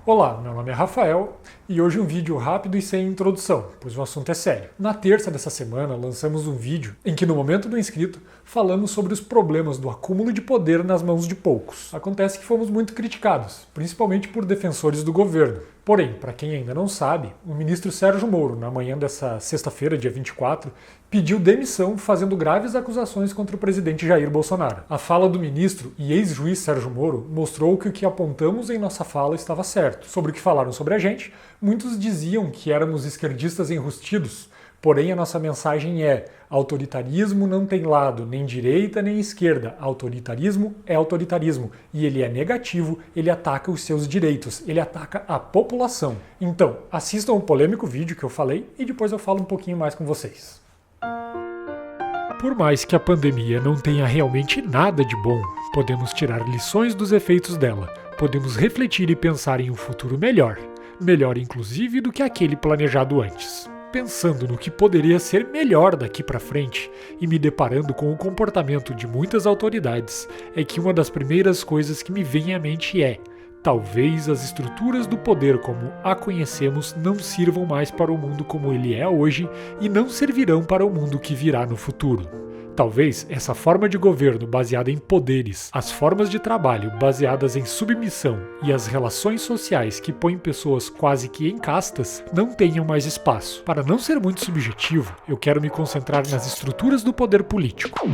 Olá, meu nome é Rafael e hoje um vídeo rápido e sem introdução, pois o assunto é sério. Na terça dessa semana lançamos um vídeo em que no momento do inscrito falamos sobre os problemas do acúmulo de poder nas mãos de poucos. Acontece que fomos muito criticados, principalmente por defensores do governo. Porém, para quem ainda não sabe, o ministro Sérgio Moro, na manhã dessa sexta-feira, dia 24, pediu demissão fazendo graves acusações contra o presidente Jair Bolsonaro. A fala do ministro e ex-juiz Sérgio Moro mostrou que o que apontamos em nossa fala estava certo. Sobre o que falaram sobre a gente, muitos diziam que éramos esquerdistas enrustidos, porém a nossa mensagem é: autoritarismo não tem lado, nem direita nem esquerda. Autoritarismo é autoritarismo e ele é negativo, ele ataca os seus direitos, ele ataca a população. Então, assistam o polêmico vídeo que eu falei e depois eu falo um pouquinho mais com vocês. Por mais que a pandemia não tenha realmente nada de bom, podemos tirar lições dos efeitos dela, podemos refletir e pensar em um futuro melhor inclusive do que aquele planejado antes. Pensando no que poderia ser melhor daqui para frente e me deparando com o comportamento de muitas autoridades, é que uma das primeiras coisas que me vem à mente é: talvez as estruturas do poder como a conhecemos não sirvam mais para o mundo como ele é hoje e não servirão para o mundo que virá no futuro. Talvez essa forma de governo baseada em poderes, as formas de trabalho baseadas em submissão e as relações sociais que põem pessoas quase que em castas não tenham mais espaço. Para não ser muito subjetivo, eu quero me concentrar nas estruturas do poder político.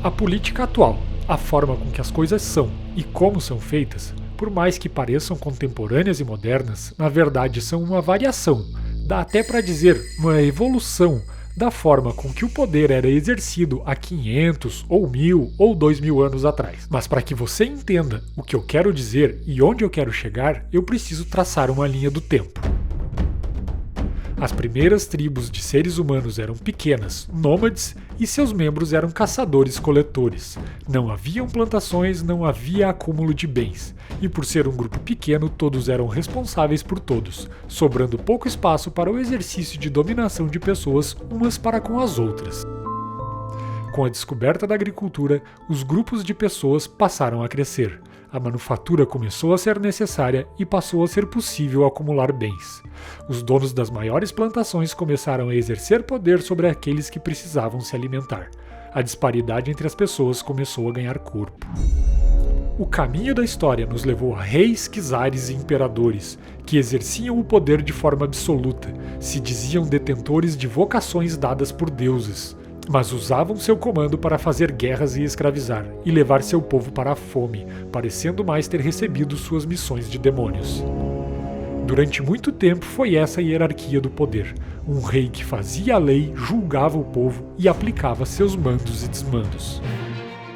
A política atual, a forma com que as coisas são e como são feitas, por mais que pareçam contemporâneas e modernas, na verdade são uma variação, dá até para dizer uma evolução da forma com que o poder era exercido há 500, ou 1000, ou 2000 anos atrás. Mas para que você entenda o que eu quero dizer e onde eu quero chegar, eu preciso traçar uma linha do tempo. As primeiras tribos de seres humanos eram pequenas, nômades, e seus membros eram caçadores-coletores. Não haviam plantações, não havia acúmulo de bens. E por ser um grupo pequeno, todos eram responsáveis por todos, sobrando pouco espaço para o exercício de dominação de pessoas umas para com as outras. Com a descoberta da agricultura, os grupos de pessoas passaram a crescer. A manufatura começou a ser necessária e passou a ser possível acumular bens. Os donos das maiores plantações começaram a exercer poder sobre aqueles que precisavam se alimentar. A disparidade entre as pessoas começou a ganhar corpo. O caminho da história nos levou a reis, czares e imperadores, que exerciam o poder de forma absoluta, se diziam detentores de vocações dadas por deuses, mas usavam seu comando para fazer guerras e escravizar, e levar seu povo para a fome, parecendo mais ter recebido suas missões de demônios. Durante muito tempo foi essa a hierarquia do poder, um rei que fazia a lei, julgava o povo e aplicava seus mandos e desmandos.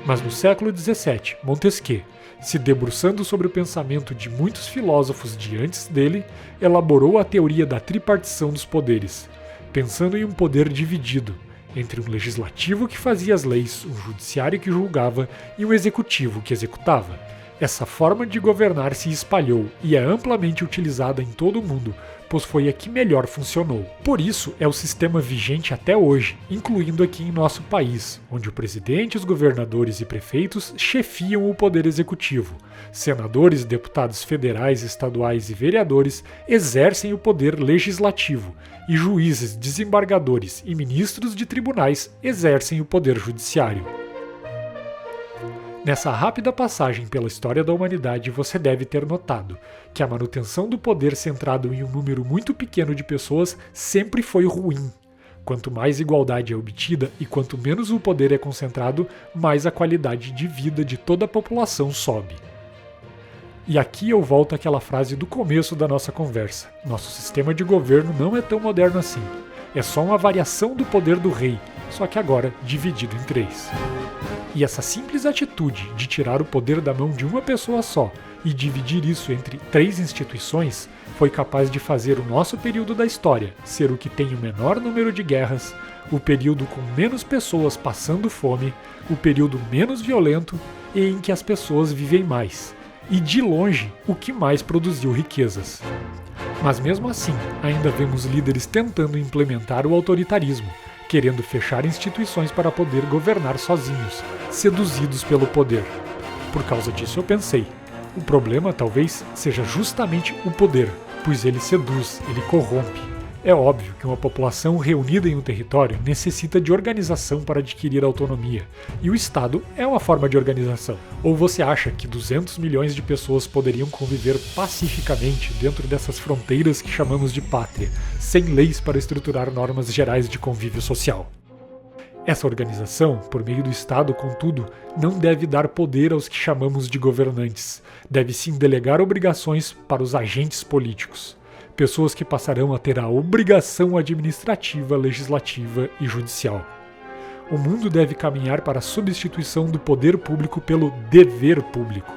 Mas no século XVII, Montesquieu, se debruçando sobre o pensamento de muitos filósofos de antes dele, elaborou a teoria da tripartição dos poderes, pensando em um poder dividido, entre um legislativo que fazia as leis, um judiciário que julgava e um executivo que executava. Essa forma de governar se espalhou e é amplamente utilizada em todo o mundo, pois foi a que melhor funcionou. Por isso, é o sistema vigente até hoje, incluindo aqui em nosso país, onde o presidente, os governadores e prefeitos chefiam o poder executivo. Senadores, deputados federais, estaduais e vereadores exercem o poder legislativo, e juízes, desembargadores e ministros de tribunais exercem o poder judiciário. Nessa rápida passagem pela história da humanidade, você deve ter notado que a manutenção do poder centrado em um número muito pequeno de pessoas sempre foi ruim. Quanto mais igualdade é obtida e quanto menos o poder é concentrado, mais a qualidade de vida de toda a população sobe. E aqui eu volto àquela frase do começo da nossa conversa. Nosso sistema de governo não é tão moderno assim. É só uma variação do poder do rei, só que agora dividido em 3. E essa simples atitude de tirar o poder da mão de uma pessoa só e dividir isso entre 3 instituições foi capaz de fazer o nosso período da história ser o que tem o menor número de guerras, o período com menos pessoas passando fome, o período menos violento e em que as pessoas vivem mais. E de longe, o que mais produziu riquezas. Mas mesmo assim, ainda vemos líderes tentando implementar o autoritarismo, querendo fechar instituições para poder governar sozinhos, seduzidos pelo poder. Por causa disso eu pensei, O problema talvez seja justamente o poder, pois ele seduz, ele corrompe. É óbvio que uma população reunida em um território necessita de organização para adquirir autonomia, e o Estado é uma forma de organização. Ou você acha que 200 milhões de pessoas poderiam conviver pacificamente dentro dessas fronteiras que chamamos de pátria, sem leis para estruturar normas gerais de convívio social? Essa organização, por meio do Estado, contudo, não deve dar poder aos que chamamos de governantes. Deve sim delegar obrigações para os agentes políticos. Pessoas que passarão a ter a obrigação administrativa, legislativa e judicial. O mundo deve caminhar para a substituição do poder público pelo dever público.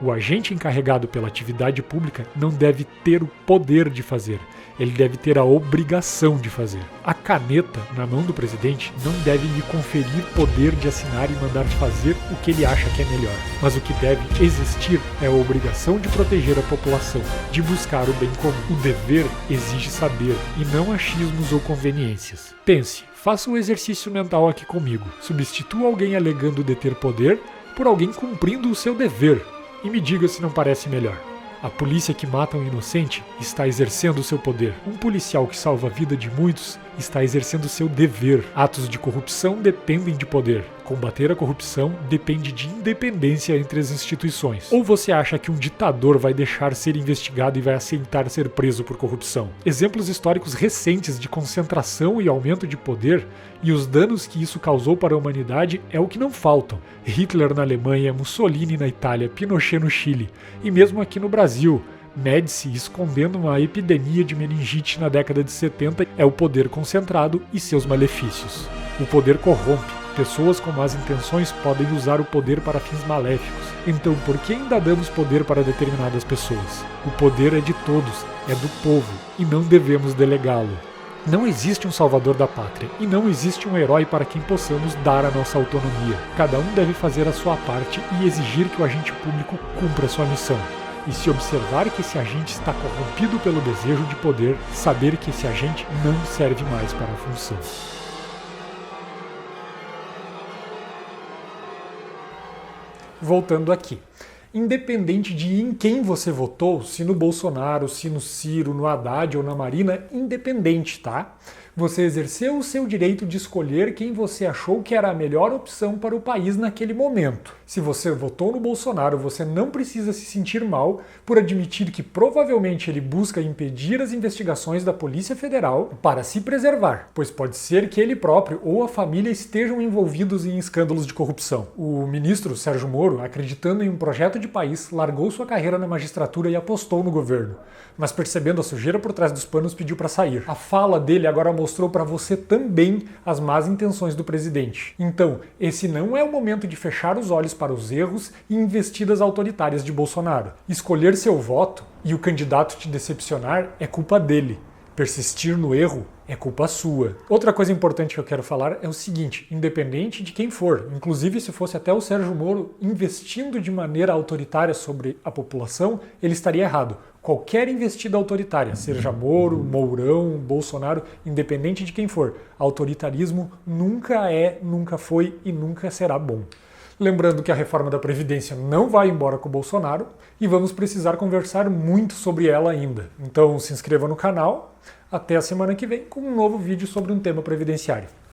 O agente encarregado pela atividade pública não deve ter o poder de fazer, ele deve ter a obrigação de fazer. A caneta na mão do presidente não deve lhe conferir poder de assinar e mandar fazer o que ele acha que é melhor. Mas o que deve existir é a obrigação de proteger a população, de buscar o bem comum. O dever exige saber, e não achismos ou conveniências. Pense, faça um exercício mental aqui comigo. Substitua alguém alegando deter poder por alguém cumprindo o seu dever. E me diga se não parece melhor. A polícia que mata um inocente está exercendo seu poder. Um policial que salva a vida de muitos está exercendo seu dever. Atos de corrupção dependem de poder. Combater a corrupção depende de independência entre as instituições. Ou você acha que um ditador vai deixar ser investigado e vai aceitar ser preso por corrupção? Exemplos históricos recentes de concentração e aumento de poder e os danos que isso causou para a humanidade é o que não faltam. Hitler na Alemanha, Mussolini na Itália, Pinochet no Chile e mesmo aqui no Brasil. Médici escondendo uma epidemia de meningite na década de 70 é o poder concentrado e seus malefícios. O poder corrompe. Pessoas com más intenções podem usar o poder para fins maléficos. Então, por que ainda damos poder para determinadas pessoas? O poder é de todos, é do povo, e não devemos delegá-lo. Não existe um salvador da pátria, e não existe um herói para quem possamos dar a nossa autonomia. Cada um deve fazer a sua parte e exigir que o agente público cumpra sua missão. E se observar que esse agente está corrompido pelo desejo de poder, saber que esse agente não serve mais para a função. Voltando aqui. Independente de em quem você votou, se no Bolsonaro, se no Ciro, no Haddad ou na Marina, independente, tá? Você exerceu o seu direito de escolher quem você achou que era a melhor opção para o país naquele momento. Se você votou no Bolsonaro, você não precisa se sentir mal por admitir que provavelmente ele busca impedir as investigações da Polícia Federal para se preservar, pois pode ser que ele próprio ou a família estejam envolvidos em escândalos de corrupção. O ministro Sérgio Moro, acreditando em um projeto de país, largou sua carreira na magistratura e apostou no governo, mas percebendo a sujeira por trás dos panos pediu para sair. A fala dele agora mostrou para você também as más intenções do presidente. Então, esse não é o momento de fechar os olhos para os erros e investidas autoritárias de Bolsonaro. Escolher seu voto e o candidato te decepcionar é culpa dele. Persistir no erro é culpa sua. Outra coisa importante que eu quero falar é o seguinte, independente de quem for, inclusive se fosse até o Sérgio Moro investindo de maneira autoritária sobre a população, ele estaria errado. Qualquer investida autoritária, seja Moro, Mourão, Bolsonaro, independente de quem for, autoritarismo nunca é, nunca foi e nunca será bom. Lembrando que a reforma da Previdência não vai embora com o Bolsonaro e vamos precisar conversar muito sobre ela ainda. Então se inscreva no canal, até a semana que vem com um novo vídeo sobre um tema previdenciário.